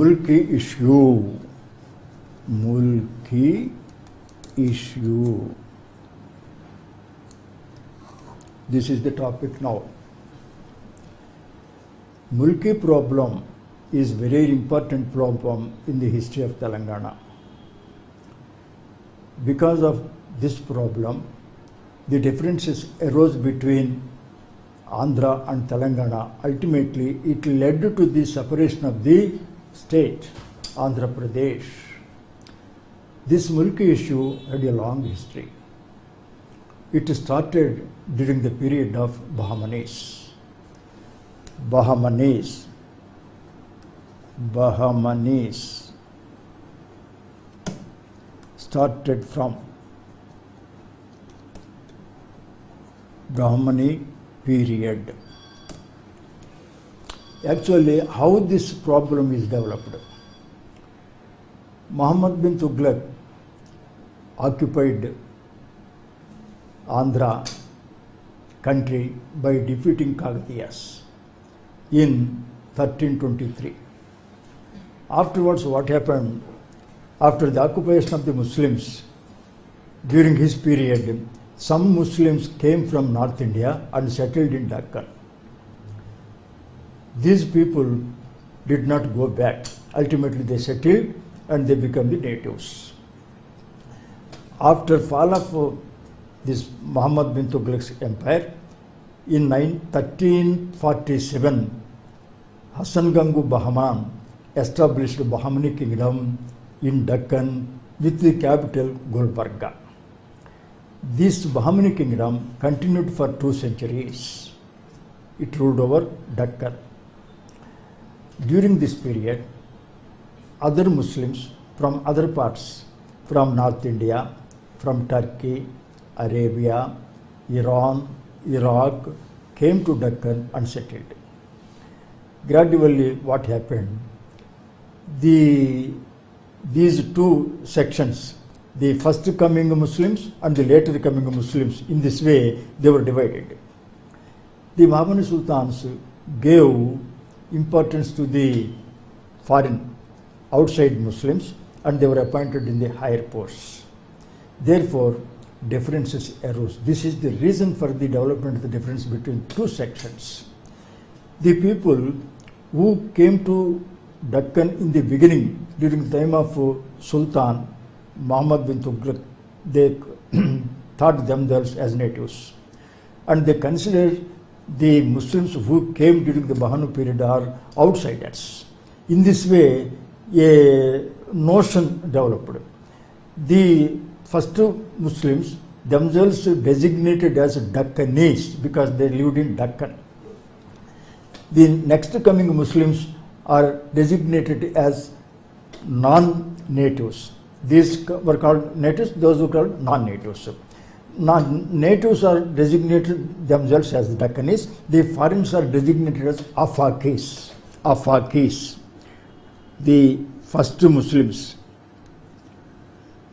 Mulki issue. Mulki issue. This is the topic now. Mulki problem is very important problem in the history of Telangana. Because of this problem, the differences arose between Andhra and Telangana. Ultimately, it led to the separation of the state, Andhra Pradesh. This Mulki issue had a long history. It started during the period of Bahmanis. Bahmanis started from Brahmani period. Actually, how this problem is developed? Muhammad bin Tughlaq occupied Andhra country by defeating Kakatiyas in 1323. Afterwards, what happened? After the occupation of the Muslims, during his period, some Muslims came from North India and settled in Deccan. These people did not go back. Ultimately, they settled and they became the natives. After fall of this Muhammad bin Tughlaq's empire, in 1347, Hassan Gangu Bahman established Bahmani kingdom in Deccan with the capital Gulbarga. This Bahmani kingdom continued for 2 centuries. It ruled over Deccan. During this period, other Muslims from other parts, from North India, from Turkey, Arabia, Iran, Iraq, came to Deccan and settled. Gradually, what happened? These 2 sections, the first coming Muslims and the later coming Muslims, in this way they were divided. The Bahmani Sultans gave importance to the foreign, outside Muslims, and they were appointed in the higher posts. Therefore, differences arose. This is the reason for the development of the difference between 2 sections. The people who came to Deccan in the beginning, during the time of Sultan Muhammad bin Tughlaq, they thought themselves as natives, and they considered the Muslims who came during the Bahmani period are outsiders. In this way, a notion developed. The first Muslims themselves designated as Deccanese because they lived in Deccan. The next coming Muslims are designated as non-natives. These were called natives, those who were called non-natives. Non-natives are designated themselves as Deccanese. The foreigners are designated as Afakis. Afakis. The first Muslims,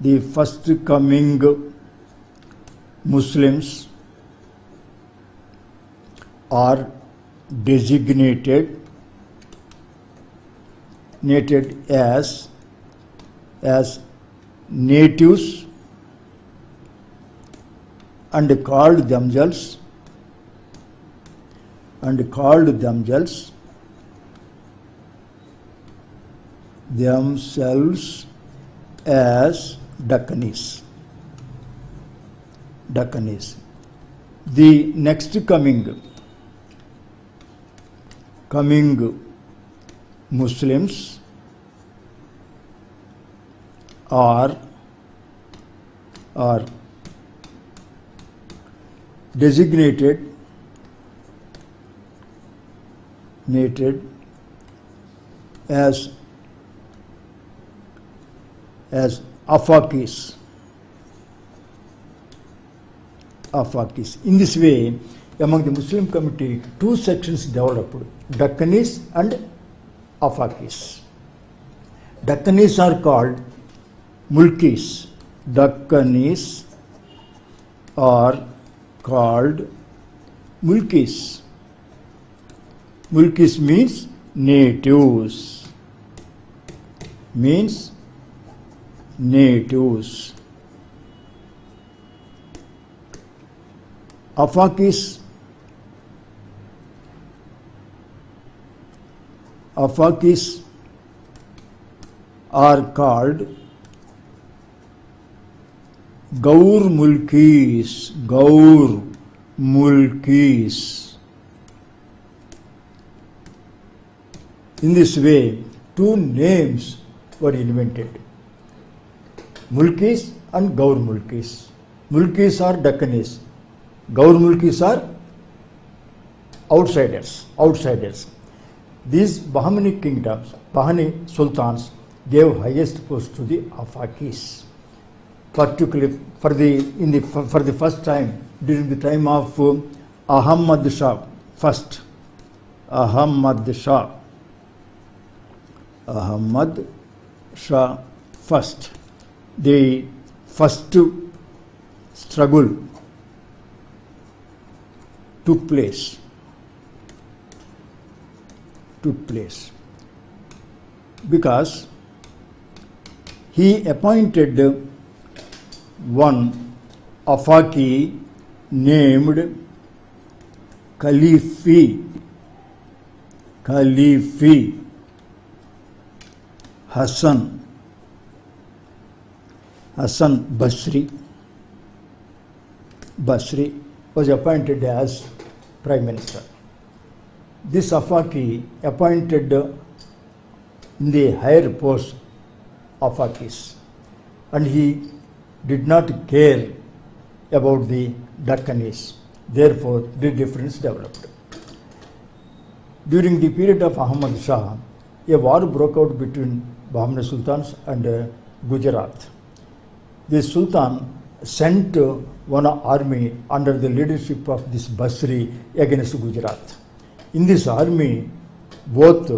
the first coming Muslims are designated as natives and called themselves as Deccanese. The next coming Muslims are designated as Afakis. In this way, among the Muslim community, 2 sections developed, Deccanese and Afakis. Deccanese are called Mulkis. Deccanese are called Mulkis. Mulkis means natives. means natives. Afakis are called Gaur Mulkis. In this way, two names were invented, Mulkis and Gaur Mulkis. Mulkis are Deccanese, Gaur Mulkis are outsiders. These Bahmani kingdoms, Bahmani sultans, gave highest post to the Afakis, particularly for the first time during the time of Ahmad Shah first. Ahmad Shah first. The first struggle took place because he appointed one Afaki named Khalifi Hassan Basri was appointed as Prime Minister. This Afaki appointed in the higher post Afakis, and he did not care about the Deccanese. Therefore, the difference developed. During the period of Ahmad Shah, a war broke out between Bahmani sultans and Gujarat. The Sultan sent one army under the leadership of this Basri against Gujarat. In this army, both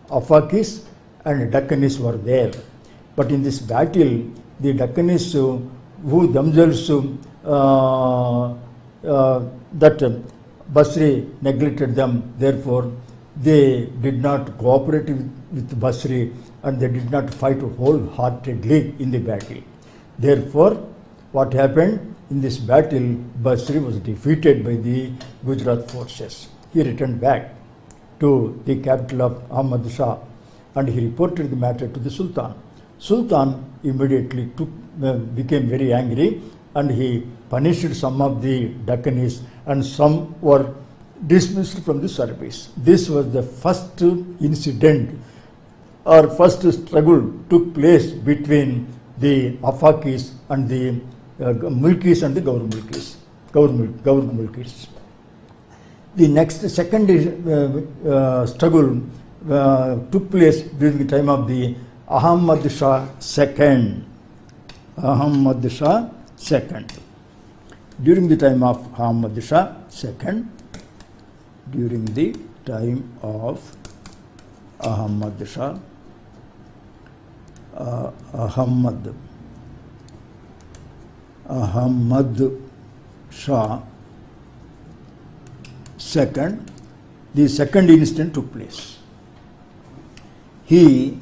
Afakis and Deccanese were there. But in this battle, the Deccanese, who themselves that Basri neglected them, therefore they did not cooperate with Basri and they did not fight wholeheartedly in the battle. Therefore, what happened in this battle, Basri was defeated by the Gujarat forces. He returned back to the capital of Ahmad Shah and he reported the matter to the Sultan. Sultan immediately became very angry and he punished some of the Deccanese and some were dismissed from the service. This was the first incident or first struggle took place between the Afakis and the Mulkis and the Gaur Mulkis. The next second struggle took place during the time of the Ahmad Shah II. During the time of Ahmad Shah II, during the time of Ahmad Shah, Ahmad Shah II, the second incident took place. He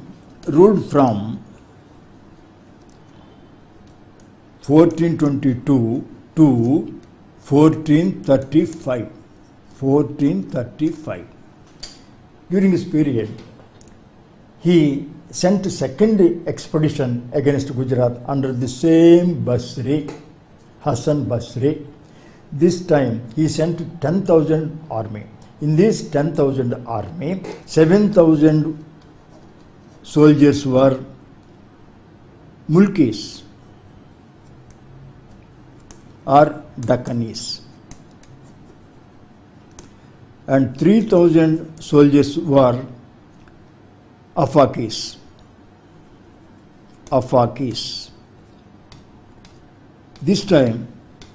ruled from 1422 to 1435. During this period, he sent a second expedition against Gujarat under the same Basri, Hassan Basri. This time he sent 10,000 army. In this 10,000 army, 7,000 soldiers were Mulkis or Deccanese and 3,000 soldiers were Afakis. This time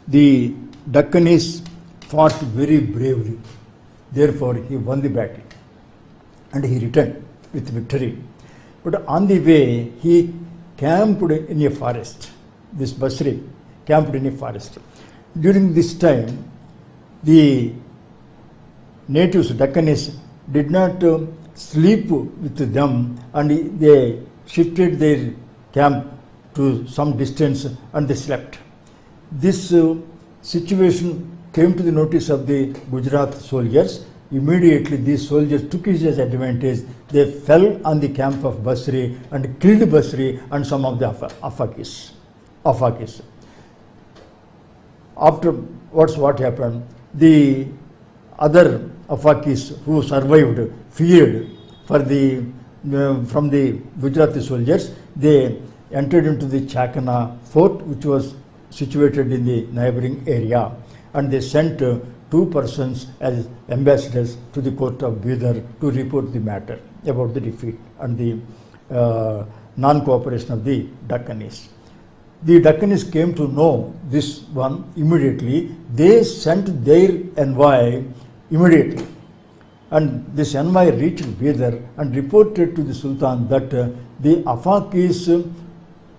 the Deccanese fought very bravely. Therefore, he won the battle and he returned with victory. But on the way, he camped in a forest. This Basri camped in a forest. During this time, the natives, Deccanese, did not sleep with them and they shifted their camp to some distance and they slept. This situation came to the notice of the Gujarat soldiers. Immediately these soldiers took it as advantage. They fell on the camp of Basri and killed Basri and some of the Afakis. Afterwards what happened? The other Afakis who survived feared from the Gujarati soldiers. They entered into the Chakana fort, which was situated in the neighboring area, and they sent two persons as ambassadors to the court of Bidar to report the matter about the defeat and the non-cooperation of the Dakkanis. The Dakkanis came to know this one immediately. They sent their envoy immediately, and this envoy reached Bidar and reported to the Sultan that the Afakis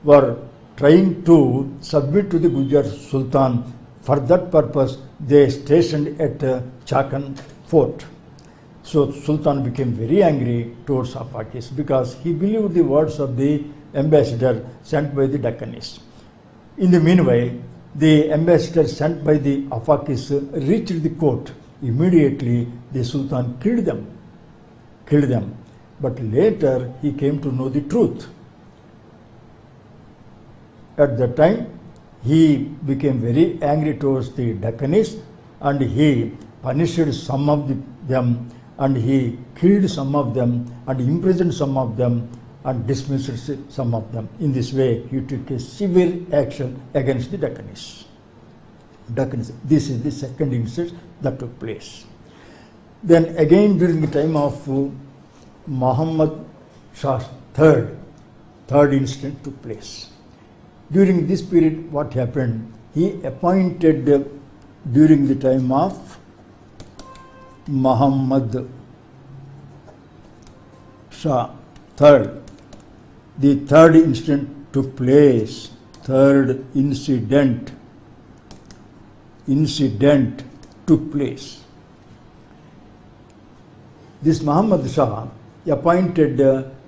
were trying to submit to the Gujarat Sultan. For that purpose, they stationed at Chakan fort. So Sultan became very angry towards Afakis because he believed the words of the ambassador sent by the Dakkanis. In the meanwhile, the ambassador sent by the Afakis reached the court. Immediately, the Sultan killed them. But later, he came to know the truth. At that time, he became very angry towards the Dakkanis and he punished some of them and he killed some of them and imprisoned some of them and dismissed some of them. In this way, he took a severe action against the Dakkanis. This is the second instance that took place. Then again during the time of Muhammad Shah third incident took place. During this period, what happened? He appointed during the time of Muhammad Shah III. The third incident took place. Third incident took place. This Muhammad Shah appointed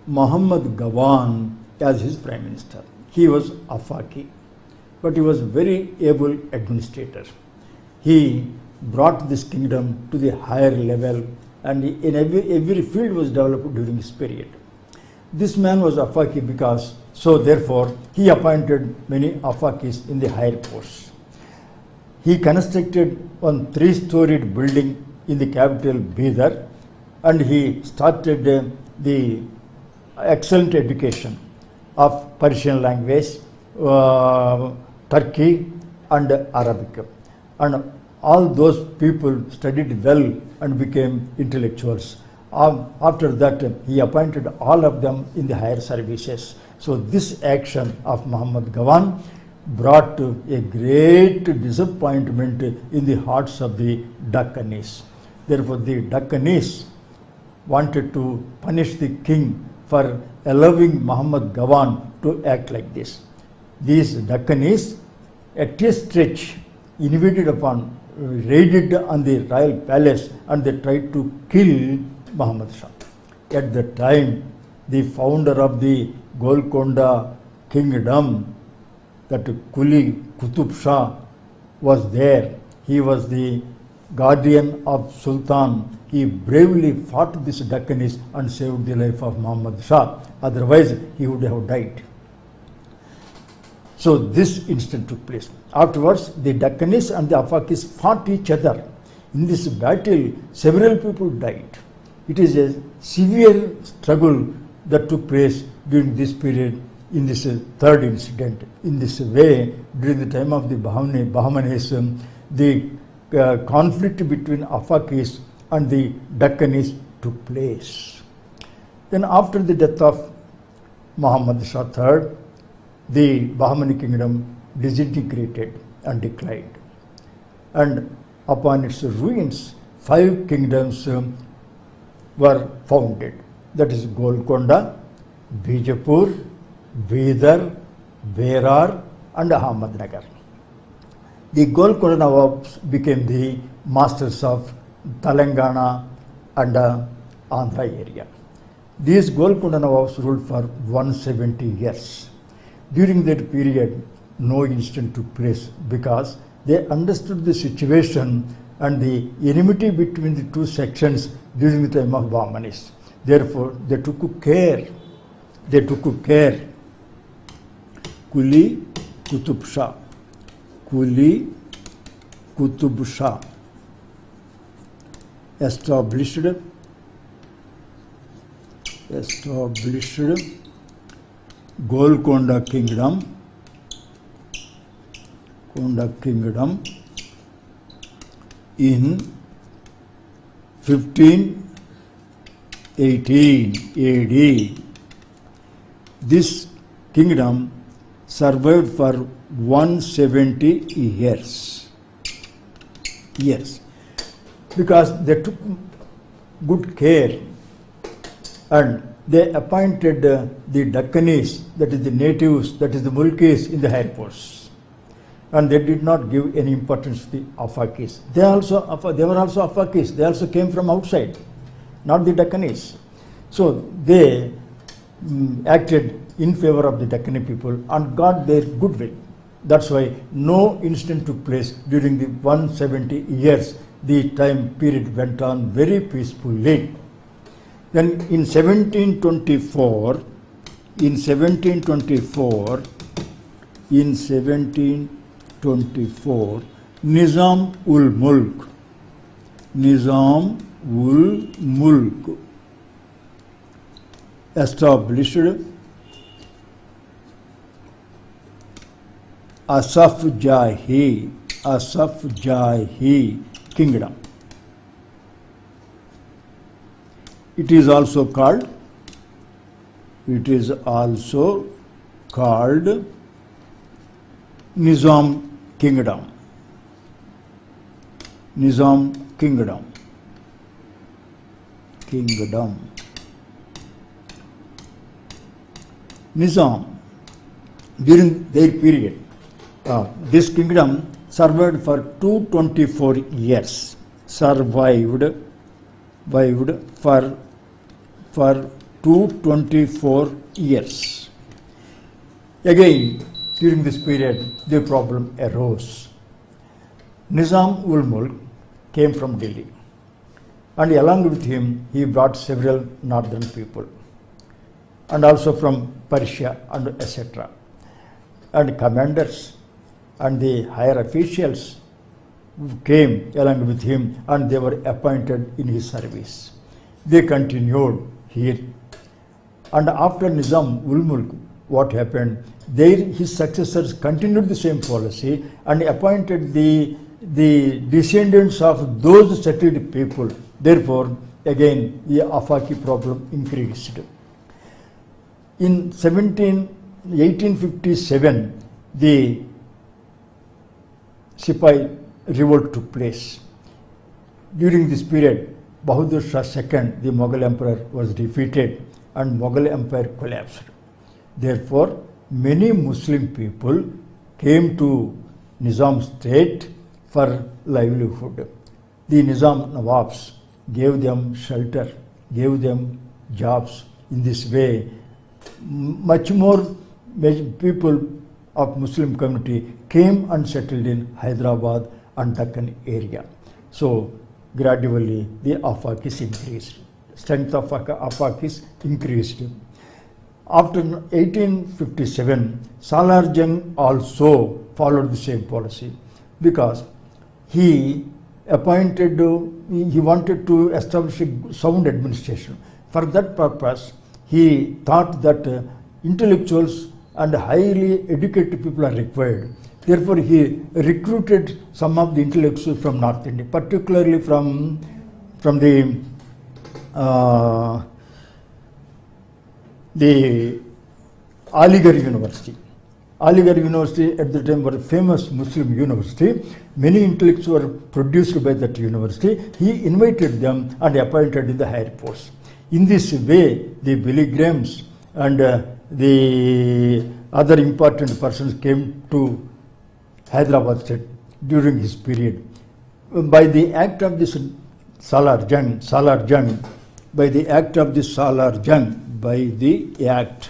Muhammad Gawan as his prime minister. He was Afaki, but he was a very able administrator. He brought this kingdom to the higher level, and in every field was developed during this period. This man was Afaki because, so therefore, he appointed many Afakis in the higher posts. He constructed one 3-storied building in the capital Bidar, and he started the excellent education of Persian language, Turkey and Arabic. And all those people studied well and became intellectuals. After that, he appointed all of them in the higher services. So this action of Muhammad Gawan brought a great disappointment in the hearts of the Dakkanis. Therefore, the Dakkanis wanted to punish the king for allowing Muhammad Gawan to act like this. These Dakkanis, at a stretch, raided on the royal palace and they tried to kill Muhammad Shah. At that time, the founder of the Golconda kingdom, that Kuli Qutub Shah, was there. He was the guardian of Sultan. He bravely fought this Dakkanis and saved the life of Muhammad Shah. Otherwise, he would have died. So this incident took place. Afterwards, the Dakkanis and the Afakis fought each other. In this battle, several people died. It is a severe struggle that took place during this period in this third incident. In this way, during the time of the Bahmanis, the conflict between Afakis and the Dakkanis took place. Then after the death of Muhammad Shah III, the Bahmani kingdom disintegrated and declined. And upon its ruins, 5 kingdoms were founded. That is Golconda, Bijapur, Bidar, Berar and Ahmednagar. The Golconda Nawabs became the masters of Telangana and Andhra area. These Golconda Nawabs ruled for 170 years. During that period, no incident took place because they understood the situation and the enmity between the two sections during the time of Bahmanis. Therefore, they took care. Quli Qutub Shah established Golconda Kingdom in 1518 AD. This kingdom survived for 170 years. Because they took good care and they appointed the Dakkanis, that is the natives, that is the Mulkis, in the higher posts. And they did not give any importance to the Afakis. They were also Afakis. They also came from outside, not the Dakkanis. So they acted in favor of the Dakkani people and got their goodwill. That's why no incident took place during the 170 years. The time period went on very peacefully. Then in 1724, Nizam ul Mulk established Asaf Jahi kingdom. It is also called Nizam Kingdom. Nizam, during their period, this kingdom survived for 224 years. Survived for 224 years. Again, during this period, the problem arose. Nizam ul Mulk came from Delhi, and along with him, he brought several northern people, and also from Persia and etc. And commanders and the higher officials came along with him, and they were appointed in his service. They continued here. And after Nizam ul Mulk, what happened? His successors continued the same policy and appointed the descendants of those settled people. Therefore, again, the Afaki problem increased. In 1857, the Sipai revolt took place. During this period, Bahadur Shah II, the Mughal emperor, was defeated and Mughal empire collapsed. Therefore, many Muslim people came to Nizam state for livelihood. The Nizam Nawabs gave them shelter, gave them jobs. In this way, much more people of Muslim community came and settled in Hyderabad and Deccan area. So gradually the Afakis increased. Strength of Afakis increased. After 1857, Salar Jung also followed the same policy because he wanted to establish a sound administration. For that purpose, he thought that intellectuals and highly educated people are required. Therefore, he recruited some of the intellectuals from North India, particularly from the Aligarh University. Aligarh University at the time was a famous Muslim university. Many intellectuals were produced by that university. He invited them and appointed in the higher posts. In this way, the Billy Grahams and the other important persons came to Hyderabad state during his period. By the act of this Salar Jung, by the act of the Salar Jung, by the act.